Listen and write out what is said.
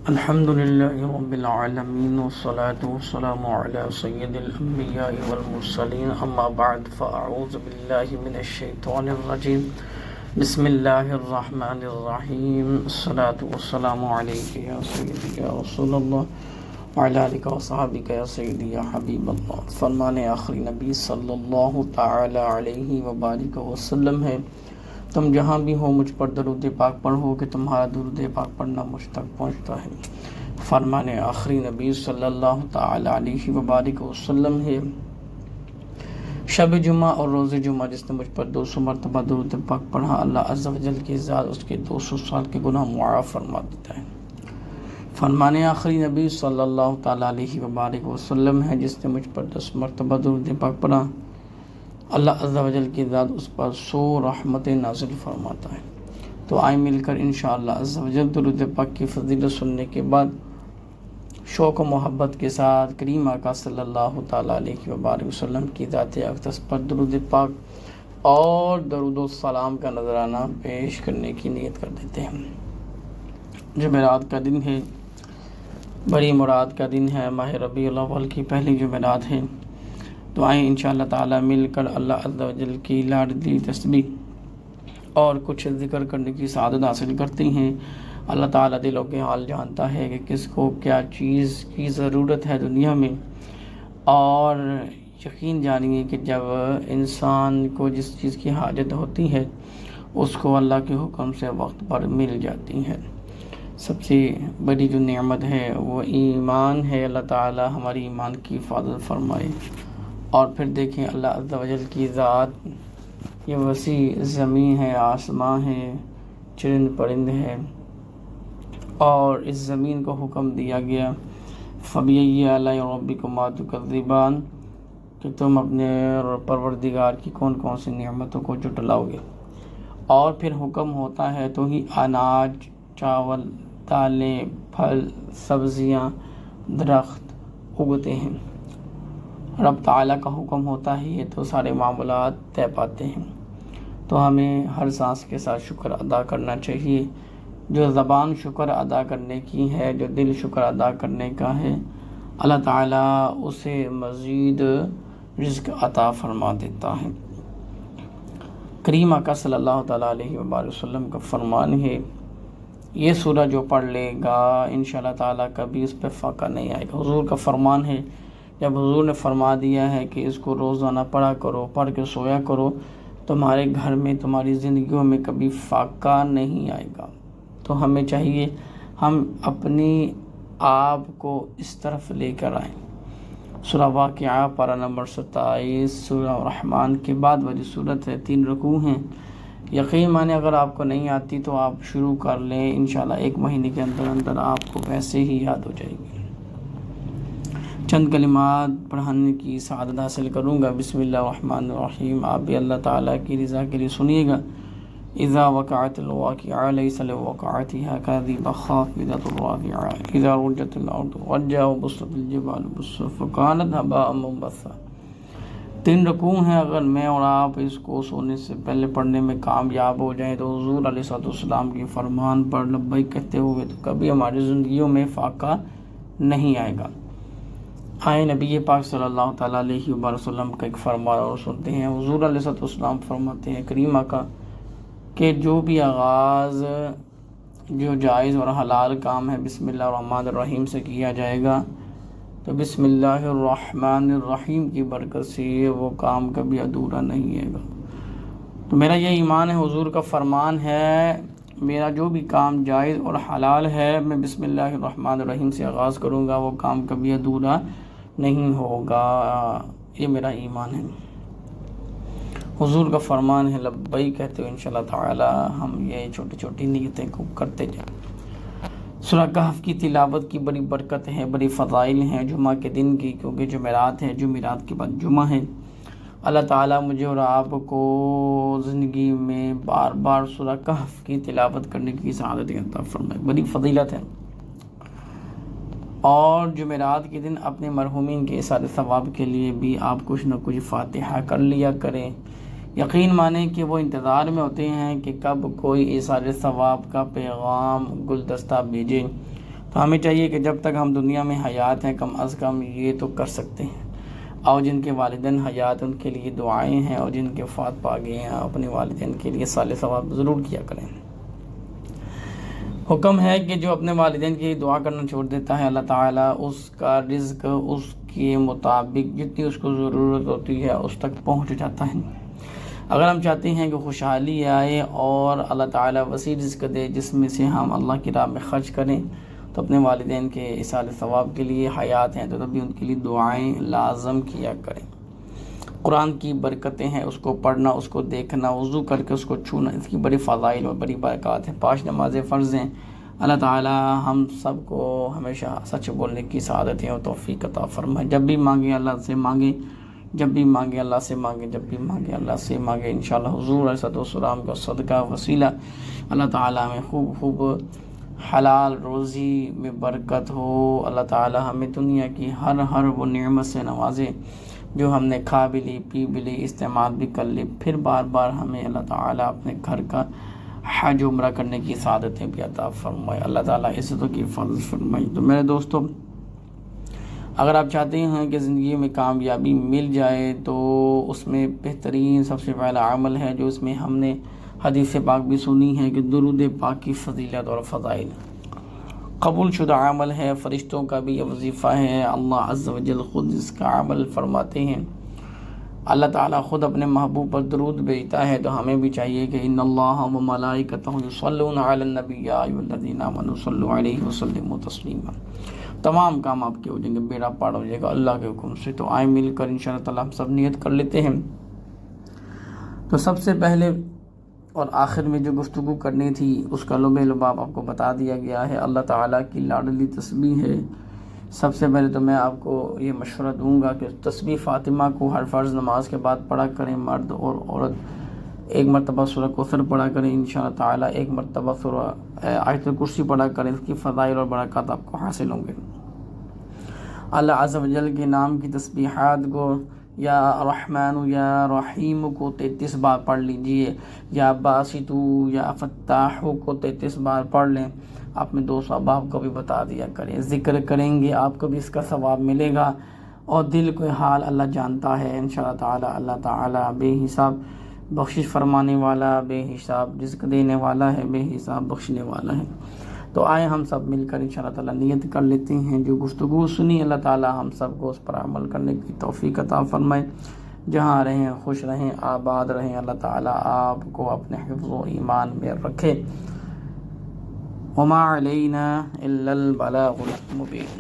الحمد لله رب العالمين والصلاة والسلام على سيد الأنبياء والمرسلين أما بعد فأعوذ بالله من الشيطان الرجيم بسم الله الرحمن الرحيم الصلاة والسلام عليك يا سيدي يا رسول الله وعلى آلك وصحبك يا سيدي يا حبيب الله. فرمان آخری نبی صلی اللہ تعالی علیہ وبارک وسلم ہے، تم جہاں بھی ہو مجھ پر درود پاک پڑھو کہ تمہارا درود پاک پڑھنا مجھ تک پہنچتا ہے. فرمان آخری نبی صلی اللہ تعالی علیہ وبارک وسلم ہے، شب جمعہ اور روز جمعہ جس نے مجھ پر 200 مرتبہ درود پاک پڑھا، اللہ عز و جل کی ذات اس کے 200 سال کے گناہ معاف فرما دیتا ہے. فرمان آخری نبی صلی اللہ تعالی علیہ وبارک وسلم ہے، جس نے مجھ پر 10 مرتبہ درود پاک پڑھا، اللہ عز و جل کی ذات اس پر 100 رحمتیں نازل فرماتا ہے. تو آئیں مل کر انشاءاللہ عز و جل درود پاک کی فضیلت سننے کے بعد شوق و محبت کے ساتھ کریم آقا صلی اللہ تعالی علیہ وبارک وسلم کی ذات اقدس پر درود پاک اور درود و سلام کا نذرانہ پیش کرنے کی نیت کر دیتے ہیں. جمعرات کا دن ہے، بڑی مراد کا دن ہے، ماہ ربیع الاول کی پہلی جمعرات ہے. تو آئیں انشاءاللہ تعالی مل کر اللہ عز و جل کی لاڈلی تسبیح اور کچھ ذکر کرنے کی سعادت حاصل کرتے ہیں. اللہ تعالی دلوں کے حال جانتا ہے کہ کس کو کیا چیز کی ضرورت ہے دنیا میں، اور یقین جانیے کہ جب انسان کو جس چیز کی حاجت ہوتی ہے اس کو اللہ کے حکم سے وقت پر مل جاتی ہے. سب سے بڑی جو نعمت ہے وہ ایمان ہے. اللہ تعالی ہماری ایمان کی حفاظت فرمائے. اور پھر دیکھیں اللہ عز و جل کی ذات، یہ وسیع زمین ہے، آسمان ہے، چرند پرند ہے، اور اس زمین کو حکم دیا گیا فَبِأَيِّ آلَاءِ رَبِّكُمَا تُكَذِّبَانِ کہ تم اپنے پروردگار کی کون کون سی نعمتوں کو جھٹلاؤ گے. اور پھر حکم ہوتا ہے تو ہی اناج، چاول، دالیں، پھل، سبزیاں، درخت اگتے ہیں. رب تعالیٰ کا حکم ہوتا ہے یہ تو سارے معاملات طے پاتے ہیں. تو ہمیں ہر سانس کے ساتھ شکر ادا کرنا چاہیے. جو زبان شکر ادا کرنے کی ہے، جو دل شکر ادا کرنے کا ہے، اللہ تعالیٰ اسے مزید رزق عطا فرما دیتا ہے. کریم آقا صلی اللہ تعالیٰ علیہ وآلہ وسلم کا فرمان ہے، یہ سورہ جو پڑھ لے گا انشاءاللہ تعالیٰ کبھی اس پہ فاقہ نہیں آئے گا. حضور کا فرمان ہے، جب حضور نے فرما دیا ہے کہ اس کو روزانہ پڑھا کرو، پڑھ کے سویا کرو، تمہارے گھر میں، تمہاری زندگیوں میں کبھی فاقہ نہیں آئے گا. تو ہمیں چاہیے ہم اپنی آپ کو اس طرف لے کر آئیں. سورہ واقعہ پارہ نمبر 27 سورہ رحمان کے بعد والی صورت ہے، 3 رکوع ہیں. یقین مانے اگر آپ کو نہیں آتی تو آپ شروع کر لیں، انشاءاللہ 1 مہینے کے اندر اندر آپ کو ویسے ہی یاد ہو جائے گی. چند کلمات پڑھانے کی سعادت حاصل کروں گا. بسم اللہ الرحمن الرحیم. آپ بھی اللہ تعالیٰ کی رضا کے لیے سنیے گا. اذا وقعت الواقعہ لیس لوقعتها کاذبۃ خافضۃ رافعۃ اذا رجت الارض رجا وبست الجبال بسا فکانت هباء منبثا. 3 رکوع ہیں. اگر میں اور آپ اس کو سونے سے پہلے پڑھنے میں کامیاب ہو جائیں تو حضور علیہ السلام کے فرمان پر لبیک کہتے ہوئے تو کبھی ہماری زندگیوں میں فاقہ نہیں آئے گا. آئے نبی پاک صلی اللہ تعالیٰ علیہ وآلہ وسلم کا ایک فرمان اور سنتے ہیں. حضور علیہ السلام فرماتے ہیں کریم آقا کہ جو بھی آغاز جو جائز اور حلال کام ہے بسم اللہ الرحمن الرحیم سے کیا جائے گا تو بسم اللہ الرحمن الرحیم کی برکت سے وہ کام کبھی ادھورا نہیں ہے گا. تو میرا یہ ایمان ہے، حضور کا فرمان ہے، میرا جو بھی کام جائز اور حلال ہے میں بسم اللہ الرحمن الرحیم سے آغاز کروں گا، وہ کام کبھی ادھورا نہیں ہوگا. یہ میرا ایمان ہے. حضور کا فرمان ہے لبیک کہتے ہوئے انشاءاللہ تعالی ہم یہ چھوٹی چھوٹی نیتیں کو کرتے جائیں. سورہ کہف کی تلاوت کی بڑی برکت ہے، بڑی فضائل ہیں جمعہ کے دن کی، کیونکہ جمعرات ہے، جمعرات کے بعد جمعہ ہے. اللہ تعالیٰ مجھے اور آپ کو زندگی میں بار بار سورہ کہف کی تلاوت کرنے کی سعادت عطا فرمائے. بڑی فضیلت ہے. اور جمعرات کے دن اپنے مرحومین کے اثار ثواب کے لیے بھی آپ کچھ نہ کچھ فاتحہ کر لیا کریں. یقین مانیں کہ وہ انتظار میں ہوتے ہیں کہ کب کوئی اثار ثواب کا پیغام گلدستہ بھیجے. تو ہمیں چاہیے کہ جب تک ہم دنیا میں حیات ہیں کم از کم یہ تو کر سکتے ہیں، اور جن کے والدین حیات ان کے لیے دعائیں ہیں، اور جن کے وفات پا گئے ہیں اپنے والدین کے لیے صالح ثواب ضرور کیا کریں۔ حکم ہے کہ جو اپنے والدین کی دعا کرنا چھوڑ دیتا ہے اللہ تعالیٰ اس کا رزق اس کے مطابق جتنی اس کو ضرورت ہوتی ہے اس تک پہنچ جاتا ہے۔ اگر ہم چاہتے ہیں کہ خوشحالی آئے اور اللہ تعالیٰ وسیع رزق دے جس میں سے ہم اللہ کی راہ میں خرچ کریں، تو اپنے والدین کے ایصال ثواب کے لیے حیات ہیں تو تبھی ان کے لیے دعائیں لازم کیا کریں۔ قرآن کی برکتیں ہیں، اس کو پڑھنا، اس کو دیکھنا، وضو کر کے اس کو چھونا، اس کی بڑی فضائل اور بڑی برکات ہیں۔ 5 نمازیں فرض ہیں۔ اللہ تعالیٰ ہم سب کو ہمیشہ سچ بولنے کی سعادتیں اور توفیق عطا فرمائے۔ جب بھی مانگیں اللہ سے مانگیں، جب بھی مانگیں اللہ سے مانگیں، جب بھی مانگیں اللہ سے مانگیں۔ انشاءاللہ حضور علیہ السلام کا صدقہ وسیلہ اللہ تعالیٰ ہمیں خوب حلال روزی میں برکت ہو۔ اللہ تعالیٰ ہمیں دنیا کی ہر وہ نعمت سے نوازے جو ہم نے کھا بھی لی، پی بھی لی، استعمال بھی کر لی، پھر بار بار ہمیں اللہ تعالیٰ اپنے گھر کا حج عمرہ کرنے کی سعادتیں بھی عطا فرمائے۔ اللہ تعالیٰ عزتوں کی فضل فرمائے۔ تو میرے دوستو، اگر آپ چاہتے ہیں کہ زندگی میں کامیابی مل جائے تو اس میں بہترین سب سے پہلا عمل ہے جو اس میں ہم نے حدیث پاک بھی سنی ہے کہ درود پاک کی فضیلت اور فضائل قبول شدہ عمل ہے، فرشتوں کا بھی یہ وظیفہ ہے، اللہ عز و جل خود اس کا عمل فرماتے ہیں۔ اللہ تعالیٰ خود اپنے محبوب پر درود بھیجتا ہے، تو ہمیں بھی چاہیے کہ ان اللہ و ملائکتہ یصلون علی النبی یا ایھا الذین آمنوا صلوا علیہ وسلموا تسلیما۔ تمام کام آپ کے ہو جائیں گے، بیڑا پار ہو جائے گا اللہ کے حکم سے۔ تو آئیں مل کر انشاءاللہ تعالیٰ ہم سب نیت کر لیتے ہیں۔ تو سب سے پہلے اور آخر میں جو گفتگو کرنی تھی اس کا لب لباب آپ کو بتا دیا گیا ہے۔ اللہ تعالیٰ کی لاڈلی تسبیح ہے۔ سب سے پہلے تو میں آپ کو یہ مشورہ دوں گا کہ تسبیح فاطمہ کو ہر فرض نماز کے بعد پڑھا کریں، مرد اور عورت۔ 1 مرتبہ سورہ کوثر پڑھا کریں انشاءاللہ تعالیٰ، 1 مرتبہ سورہ آیت الکرسی پڑھا کریں، اس کی فضائل اور برکات آپ کو حاصل ہوں گے۔ اللہ عز و جل کے نام کی تسبیحات کو یا رحمان یا رحیم کو 33 بار پڑھ لیجئے، یا باسط یا فتاح کو 33 بار پڑھ لیں۔ اپنے دوست احباب کو بھی بتا دیا کریں، ذکر کریں گے آپ کو بھی اس کا ثواب ملے گا، اور دل کو حال اللہ جانتا ہے انشاءاللہ تعالیٰ۔ اللہ تعالیٰ بے حساب بخشش فرمانے والا، بے حساب رزق دینے والا ہے، بے حساب بخشنے والا ہے۔ تو آئیں ہم سب مل کر انشاءاللہ تعالیٰ نیت کر لیتے ہیں، جو گفتگو سنی اللہ تعالیٰ ہم سب کو اس پر عمل کرنے کی توفیق عطا فرمائے۔ جہاں رہیں خوش رہیں، آباد رہیں، اللہ تعالیٰ آپ کو اپنے حفظ و ایمان میں رکھے۔ وما علینا الا البلاغ المبین۔